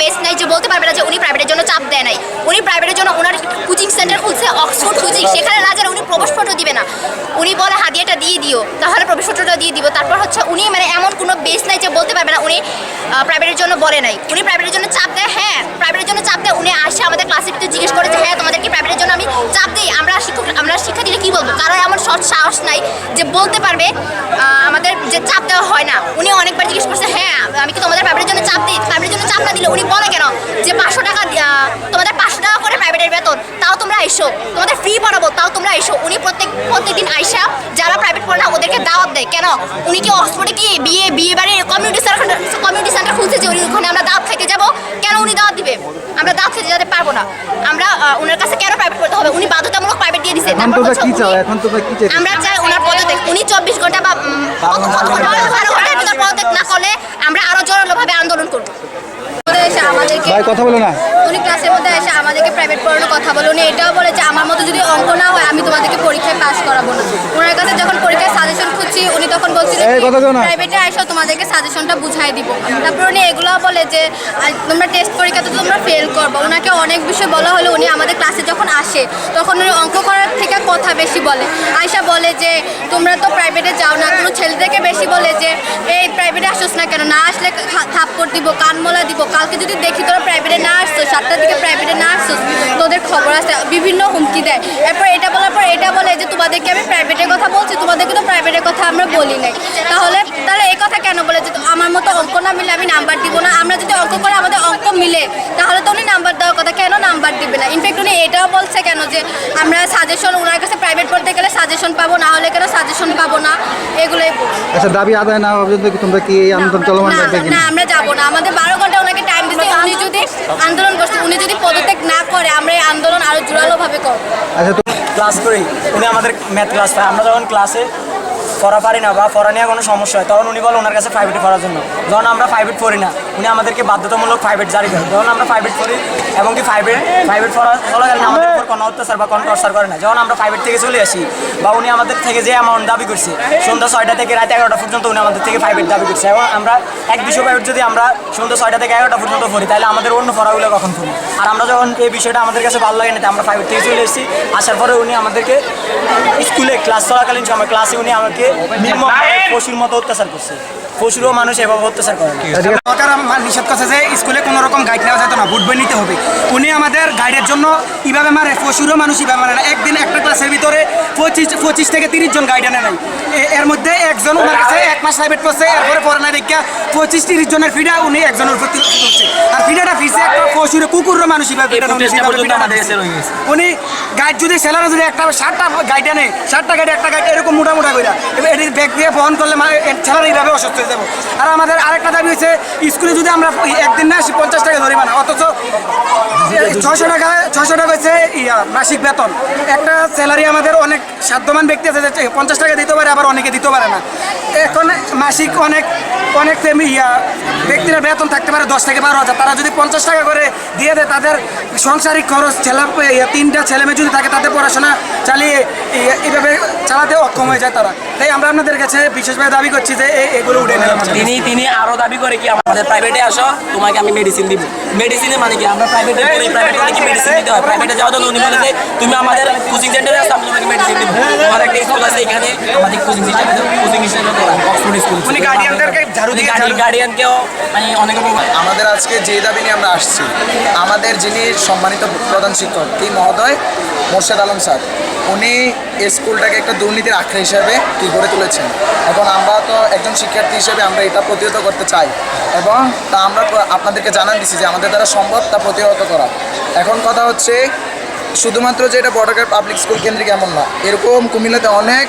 Base নাই যে বলতে পারবে না যে উনি প্রাইভেটের জন্য চাপ দেয় নাই। উনি প্রাইভেটের জন্য ওনার কোচিং সেন্টার খুলছে, অক্সফোর্ড কোচিং, সেখানে না যারা উনি প্রবেশপত্র দিবে না। উনি বলে হাদিয়াটা দিয়ে দিও, তাহলে প্রবেশপত্রটা দিয়ে দিব। তারপর হচ্ছে উনি মানে এমন কোনো বেস নাই যে বলতে পারবে না উনি প্রাইভেটের জন্য বলে নাই। উনি প্রাইভেটের জন্য চাপ দেয়, হ্যাঁ প্রাইভেটের জন্য চাপ দেয়। উনি আসে আমাদের ক্লাসের ভিতরে জিজ্ঞেস করে যে হ্যাঁ তোমাদের কি প্রাইভেটের জন্য আমি চাপ দিই? আমরা শিক্ষার্থীরা কী বলবো? কারো এমন সৎ সাহস নাই যে বলতে পারবে আমাদের যে চাপ দেওয়া হয় না। উনি অনেকবার জিজ্ঞেস করছে হ্যাঁ আমি কি তোমাদের প্রাইভেটের জন্য চাপ দিই? প্রাইভেটের জন্য চাপ না দিলে উনি বলে কেন যে 500 টাকা তোমাদের 500 টাকা করে প্রাইভেটের বেতন, তাও তোমরা আইসো, তোমাদের ফ্রি পড়াবো তাও তোমরা আইসো। উনি প্রত্যেকদিন আইসা যারা প্রাইভেট পড়ে না ওদেরকে দাওয়াত দেয়। কেন? উনি কি অক্সফোর্ডে কি বিয়ে বাড়ির কমিউনিটি সেন্টার খুলছে যে ওখানে আমরা দাওয়াত খাইতে যাবো? কেন উনি দাওয়াত দিবে? আমরা দাওয়াত খেতে যেতে পারবো না। আমরা ওনার কাছে কেন প্রাইভেট পড়তে হবে? উনি বাধ্যতামূলক প্রাইভেট দিয়ে দিছে। আমরা চাই ওনার পদত্যাগ। উনি 24 ঘন্টা বা 12 ঘন্টার ভিতর পদত্যাগ না করলে আমরা আরো জোরালোভাবে আন্দোলন করবো। কথা বলো না। উনি ক্লাসের মধ্যে এসে আমাদেরকে প্রাইভেট পড়ানোর কথা বলে উনি এটাও বলে যে আমার মতো যদি অঙ্ক না হয় আমি তোমাদেরকে পরীক্ষায় পাস করাবো না। ওনার কাছে যখন পরীক্ষায় সাজেশন খুঁজছি উনি তখন বলছিলেন প্রাইভেটে এসে তোমাদেরকে সাজেশনটা বুঝাই দিব। তারপর উনি এগুলো বলে যে তোমরা টেস্ট পরীক্ষাতে তোমরা ফেল করবো। ওনাকে অনেক বিষয় বলা হলো উনি আমাদের ক্লাসে যখন আসে তখন উনি অঙ্ক করার থেকে কথা বেশি বলে। আয়সা বলে যে তোমরা তো প্রাইভেটে যাও না, কোনো ছেলেদেরকে বেশি বলে যে এই প্রাইভেটে আসোস না কেন, না আসলে থাপ্পড় দিব, কানমলা দিব, কালকে যদি দেখি তোরা প্রাইভেটে না আসছো, 7টার দিকে প্রাইভেটে না আসছো তোদের খবর আছে, বিভিন্ন হুমকি দেয়। এরপর এটা বলার পর এটা বলে যে তোমাদেরকে আমি প্রাইভেটের কথা বলছি, তোমাদেরকে তো প্রাইভেটের কথা আমরা বলি নাই। তাহলে এই কথা কেন বলে যে আমার মতো অঙ্ক না মিলে আমি নাম্বার দিব না? আমরা যদি অঙ্ক করে আমাদের অঙ্ক মিলে তাহলে তো উনি নাম্বার দেওয়ার কথা, কেন নাম্বার দিবে না? ইনফ্যাক্ট উনি এটাও বলছে কেন যে আমরা সাজেশন ওনার কাছে প্রাইভেট পড়তে গেলে সাজেশন পাবো, না হলে কেন সাজেশন পাবো না, এগুলোই বলছে। আচ্ছা, দাবি আদায় না পর্যন্ত কি তোমরা কি আন্দোলন চলমান রাখবে? না আমরা যাবো না। আমাদের 12 ঘন্টা ওনাকে টাইম দিতে। উনি যদি আন্দোলন করছে, উনি যদি পদত্যাগ না করে আমরা এই আন্দোলন আরো জোরালোভাবে করবো। আচ্ছা, ক্লাস করি, উনি আমাদের ম্যাথ ক্লাস পায়। আমরা যখন ক্লাসে পড়া পারি না বা পড়া নিয়ে কোনো সমস্যা হয় তখন উনি বলে ওনার কাছে প্রাইভেটে পড়ার জন্য। যখন আমরা প্রাইভেট পড়ি না উনি আমাদেরকে বাধ্যতামূলক প্রাইভেট জারি করে। যখন আমরা প্রাইভেট পড়ি এবং কি প্রাইভেট পড়া চলাকালীন আমাদের উপর কোনো অত্যাচার বা কোনো টর্চার করে না। যখন আমরা প্রাইভেট থেকে চলে আসি বা উনি আমাদের থেকে যে অ্যামাউন্ট দাবি করছে সন্ধ্যা 6টা থেকে রাত 11টা পর্যন্ত উনি আমাদের থেকে প্রাইভেট দাবি করছে। এবং আমরা এক বিষয় প্রাইভেট যদি আমরা সন্ধ্যা 6টা থেকে 11টা পর্যন্ত পড়ি তাহলে আমাদের অন্য পড়াগুলো কখন পড়ি? আর আমরা যখন এই বিষয়টা আমাদের কাছে ভালো লাগে না, আমরা প্রাইভেট থেকে চলে এসেছি। আসার পরে উনি আমাদেরকে স্কুলে ক্লাস চলাকালীন সময় ক্লাসে উনি আমাকে পশুর মতো অত্যাচার করছে। পশুরও মানুষ এভাবে অত্যাচার করে। সরকার নিষেধ করছে যে স্কুলে কোনো রকম গাইড নেওয়া যেত না, ভোট বই নিতে হবে। উনি আমাদের গাইডের জন্য কীভাবে মারে, পশুরও মানুষ কীভাবে মারে না। একদিন একটা ক্লাসের ভিতরে 25 থেকে 30 জন গাইড আনে নাই। এর মধ্যে একজন ওনার কাছে 1 মাস প্রাইভেট করছে, এরপরে পড়ানা দেখা 25-30 জনের ফিডা উনি একজনের উপর তুলছে। আর ফিডাটা ফিরছে একটা পশুরে কুকুরও মানুষ উনি গাইড যদি সেলারা যদি একটা 60টা গাইড আনে, 60টা গাইড একটা গাইড এরকম মোটা করে এটির ব্যাগ দিয়ে বহন করলে ছেলারা এইভাবে অসুস্থ হয়ে যাবো। আর আমাদের আরেকটা দাবি হয়েছে স্কুলে যদি আমরা একদিন না আসি 50 টাকা ধরি না, অথচ 600 টাকা হচ্ছে মাসিক বেতন। একটা স্যালারি আমাদের অনেক সাধ্যবান ব্যক্তি আছে যে 50 টাকা দিতে পারে, আবার অনেকে দিতে পারে না। এখন মাসিক অনেক ব্যক্তিরা বেতন থাকতে পারে 10 থেকে 12,000। তারা যদি 50 টাকা করে দিয়ে দেয় তাদের সাংসারিক খরচ, 3টা ছেলেমেয়ে যদি থাকে তাদের পড়াশোনা চালিয়ে এইভাবে চালাতে অক্ষম হয়ে যায় তারা। তাই আমরা আপনাদের কাছে বিশেষভাবে দাবি করছি যে এগুলো উঠে নিলাম। তিনি আরো দাবি করে কি আমাদের প্রাইভেটে আসো, তোমাকে আমি মেডিসিন দিব। মেডিসিনে মানে কি আমরা প্রাইভেটে পড়ি, প্রাইভেটে কি মেডিসিন দিতে হয়? প্রাইভেটে যাওয়ার জন্য উনি বলে যে তুমি আমাদের কোচিং সেন্টারে আসো, আমি তোমাকে মেডিসিন দিব। তোমার একটা স্কুল আছে এখানে আমাদের কোচিং সেন্টারে অক্সফোর্ড স্কুল। উনি গার্ডিয়ানকেও মানে অনেক আমাদের আজকে যে দাবি নিয়ে আমরা আসছি, আমাদের যিনি সম্মানিত প্রধান শিক্ষক কি মহোদয় মোর্শেদ আলম স্যার, উনি এই স্কুলটাকে একটা দুর্নীতির আখড়া হিসাবে কি গড়ে তুলেছেন। এখন আমরা তো একজন শিক্ষার্থী হিসেবে আমরা এটা প্রতিহত করতে চাই এবং তা আমরা আপনাদেরকে জানান দিচ্ছি যে আমাদের দ্বারা সম্ভব তা প্রতিহত করা। এখন কথা হচ্ছে শুধুমাত্র যে এটা বর্ডারঘাট পাবলিক স্কুল কেন্দ্রিক এমন না, এরকম কুমিল্লাতে অনেক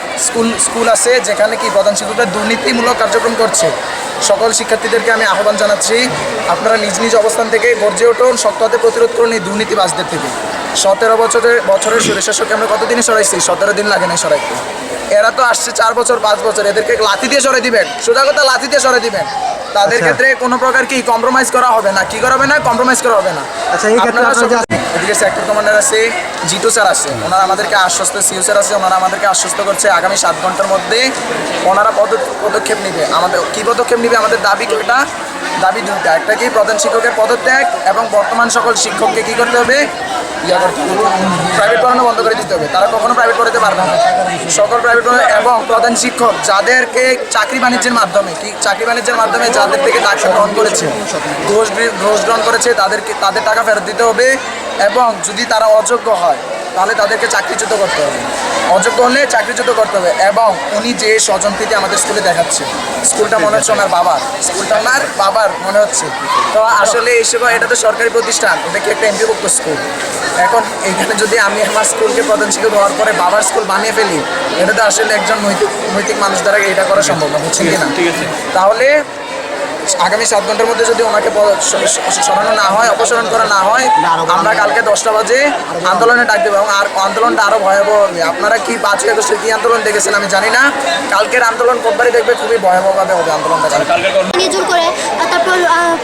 স্কুল আছে যেখানে কি প্রধান শিক্ষকরা দুর্নীতিমূলক কার্যক্রম করছে। সকল শিক্ষার্থীদেরকে আমি আহ্বান জানাচ্ছি আপনারা নিজ নিজ অবস্থান থেকে গর্জে উঠুন, শক্ত হাতে প্রতিরোধ করুন এই দুর্নীতিবাজদের থেকে। 17 বছরের সুরেশ শাসককে আমরা কতদিনে সরাইছি? 17 দিন লাগে না সরাইতে। এরা তো আসছে 4 বছর 5 বছর, এদেরকে লাথি দিয়ে সরে দিবেন, সোজা কথা লাথি দিয়ে সরে দিবেন। তাদের আচ্ছা। ক্ষেত্রে কোনো প্রকার কি কম্প্রোমাইজ করা হবে না, কি করা হবে না, কম্প্রোমাইজ করা হবে না। আচ্ছা, এই ক্ষেত্রে আপনারা আপনারা সকলে- এদিকে সেক্টর কমান্ডার আছে, জিতু স্যার আছে, ওনারা আমাদেরকে আশ্বস্ত, সিইও স্যার আছে, ওনারা আমাদেরকে আশ্বস্ত করছে আগামী 7 ঘন্টার মধ্যে ওনারা পদক্ষেপ নেবে। আমাদের কি পদক্ষেপ নেবে? আমাদের দাবি কয়টা? দাবি দুইটা। একটা কি প্রধান শিক্ষকের পদত্যাগ এবং বর্তমান সকল শিক্ষককে কি করতে হবে? প্রাইভেট পড়ানো বন্ধ করে দিতে হবে। তারা কখনো প্রাইভেট পড়াতে পারবে না, সকল প্রাইভেট পড়ানো। এবং প্রধান শিক্ষক যাদেরকে চাকরি বাণিজ্যের মাধ্যমে যাদের থেকে টাকা গ্রহণ করেছে, ঘুষ গ্রহণ করেছে, তাদের টাকা ফেরত দিতে হবে। এবং যদি তারা অযোগ্য হয় তাহলে তাদেরকে চাকরিচ্যুত করতে হবে, অযোগ্য হলে চাকরিচ্যুত করতে হবে। এবং উনি যে স্বজনপ্রীতি আমাদের স্কুলে দেখাচ্ছে, স্কুলটা মনে হচ্ছে ওনার বাবার মনে হচ্ছে। তো আসলে এইসব, এটা তো সরকারি প্রতিষ্ঠান, এটা কি একটা এমপিভুক্ত স্কুল। এখন এইখানে যদি আমি আমার স্কুলকে প্রধান শিক্ষক হওয়ার পরে বাবার স্কুল বানিয়ে ফেলি, এটা তো আসলে একজন নৈতিক মানুষ দ্বারা এটা করা সম্ভব না, বুঝছেন কিনা? তাহলে আগামী 7 ঘন্টার মধ্যে যদি ওনাকে সরানো না হয়, অপসারণ করা না হয়, আমরা কালকে 10টা বাজে আন্দোলনে ডাক দেবো। এবং আর আন্দোলনটা আরও ভয়াবহ হবে। আপনারা কি 5ই আগস্টের কি আন্দোলন দেখেছেন আমি জানি না, কালকের আন্দোলন কোনবারই দেখবে খুবই ভয়াবহভাবে হবে আন্দোলনটা। নিয়ে জোর করে তারপর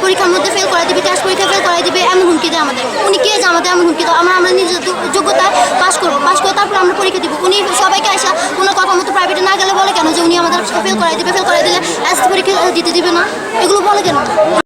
পরীক্ষার মধ্যে ফেল করাই দিবে, টেস্ট পরীক্ষা ফেল করাই দিবে, এমন হুমকি দেয় আমাদের। উনি কে যে আমাদের এমন হুমকি দেয়? আমরা নিজের যোগ্যতায় পাস করবো, পাস করে তারপর আমরা পরীক্ষা দিব। উনি সবাইকে আসা ওনার কথা মতো প্রাইভেটে না গেলে বলে কেন যে উনি আমাদের ফেল করাই দিবে, ফেল করাই দিলে এসএসসি পরীক্ষা দিতে দিবে না, এগুলো বলে কেন?